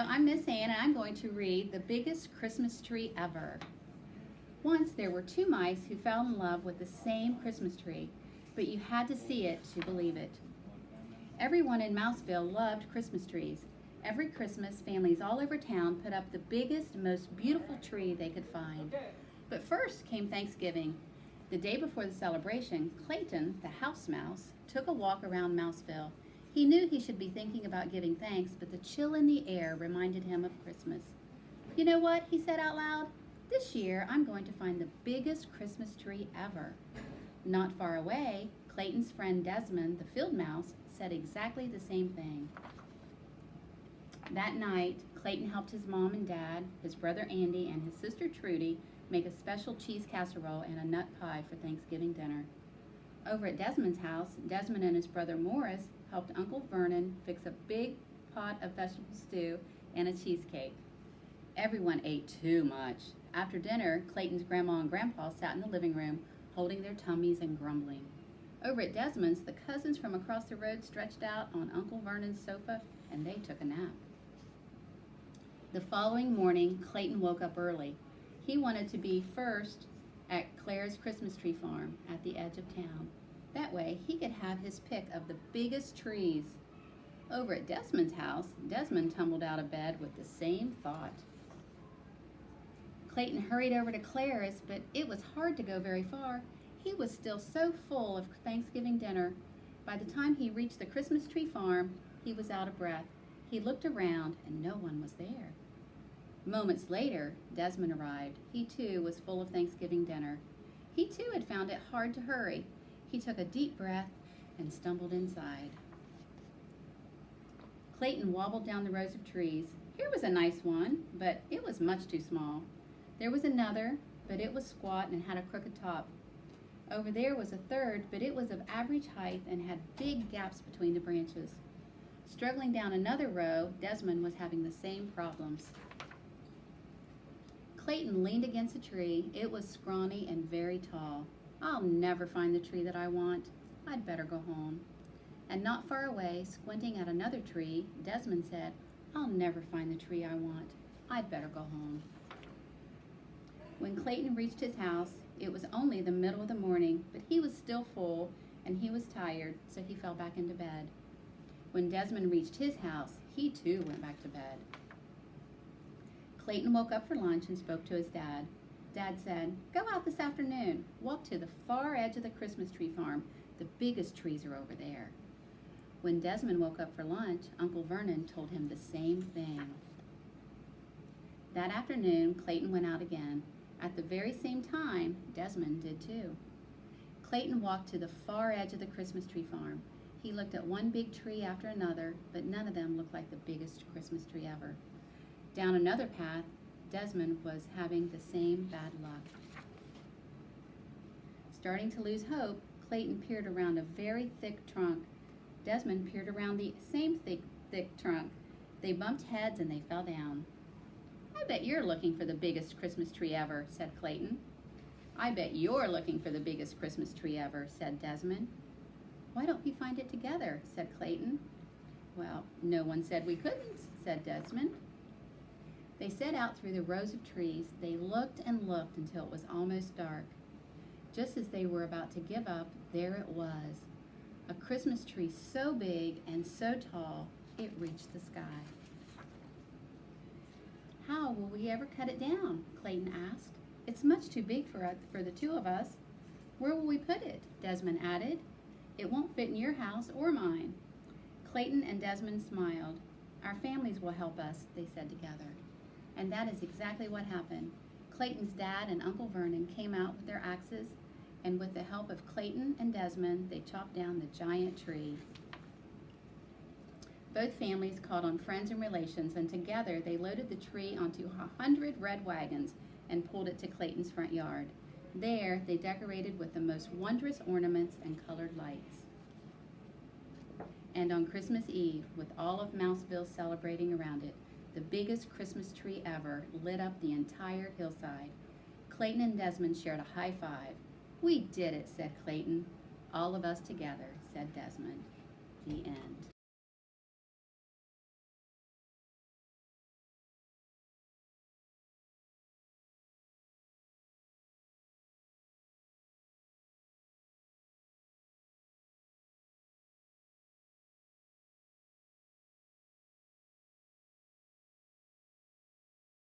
I'm Miss Ann, and I'm going to read The Biggest Christmas Tree Ever. Once there were two mice who fell in love with the same Christmas tree, but you had to see it to believe it. Everyone in Mouseville loved Christmas trees. Every Christmas, families all over town put up the biggest, most beautiful tree they could find. But first came Thanksgiving. The day before the celebration, Clayton, the house mouse, took a walk around Mouseville. He knew he should be thinking about giving thanks, but the chill in the air reminded him of Christmas. "You know what?" he said out loud. "This year, I'm going to find the biggest Christmas tree ever." Not far away, Clayton's friend Desmond, the field mouse, said exactly the same thing. That night, Clayton helped his mom and dad, his brother Andy, and his sister Trudy make a special cheese casserole and a nut pie for Thanksgiving dinner. Over at Desmond's house, Desmond and his brother Morris helped Uncle Vernon fix a big pot of vegetable stew and a cheesecake. Everyone ate too much. After dinner, Clayton's grandma and grandpa sat in the living room, holding their tummies and grumbling. Over at Desmond's, the cousins from across the road stretched out on Uncle Vernon's sofa, and they took a nap. The following morning, Clayton woke up early. He wanted to be first at Claire's Christmas tree farm at the edge of town. That way, he could have his pick of the biggest trees. Over at Desmond's house, Desmond tumbled out of bed with the same thought. Clayton hurried over to Claire's, but it was hard to go very far. He was still so full of Thanksgiving dinner. By the time he reached the Christmas tree farm, he was out of breath. He looked around, and no one was there. Moments later, Desmond arrived. He too was full of Thanksgiving dinner. He too had found it hard to hurry. He took a deep breath and stumbled inside. Clayton wobbled down the rows of trees. Here was a nice one, but it was much too small. There was another, but it was squat and had a crooked top. Over there was a third, but it was of average height and had big gaps between the branches. Struggling down another row, Desmond was having the same problems. Clayton leaned against a tree. It was scrawny and very tall. "I'll never find the tree that I want. I'd better go home." And not far away, squinting at another tree, Desmond said, "I'll never find the tree I want. I'd better go home." When Clayton reached his house, it was only the middle of the morning, but he was still full and he was tired, so he fell back into bed. When Desmond reached his house, he too went back to bed. Clayton woke up for lunch and spoke to his dad. Dad said, "Go out this afternoon. Walk to the far edge of the Christmas tree farm. The biggest trees are over there." When Desmond woke up for lunch, Uncle Vernon told him the same thing. That afternoon, Clayton went out again. At the very same time, Desmond did too. Clayton walked to the far edge of the Christmas tree farm. He looked at one big tree after another, but none of them looked like the biggest Christmas tree ever. Down another path, Desmond was having the same bad luck. Starting to lose hope, Clayton peered around a very thick trunk. Desmond peered around the same thick trunk. They bumped heads and they fell down. "I bet you're looking for the biggest Christmas tree ever," said Clayton. "I bet you're looking for the biggest Christmas tree ever," said Desmond. "Why don't we find it together?" said Clayton. "Well, no one said we couldn't," said Desmond. They set out through the rows of trees. They looked and looked until it was almost dark. Just as they were about to give up, there it was. A Christmas tree so big and so tall, it reached the sky. "How will we ever cut it down?" Clayton asked. "It's much too big for the two of us." "Where will we put it?" Desmond added. "It won't fit in your house or mine." Clayton and Desmond smiled. "Our families will help us," they said together. And that is exactly what happened. Clayton's dad and Uncle Vernon came out with their axes, and with the help of Clayton and Desmond, they chopped down the giant tree. Both families called on friends and relations, and together they loaded the tree onto 100 red wagons and pulled it to Clayton's front yard. There, they decorated with the most wondrous ornaments and colored lights. And on Christmas Eve, with all of Mouseville celebrating around it, the biggest Christmas tree ever lit up the entire hillside. Clayton and Desmond shared a high five. "We did it," said Clayton. "All of us together," said Desmond. The end.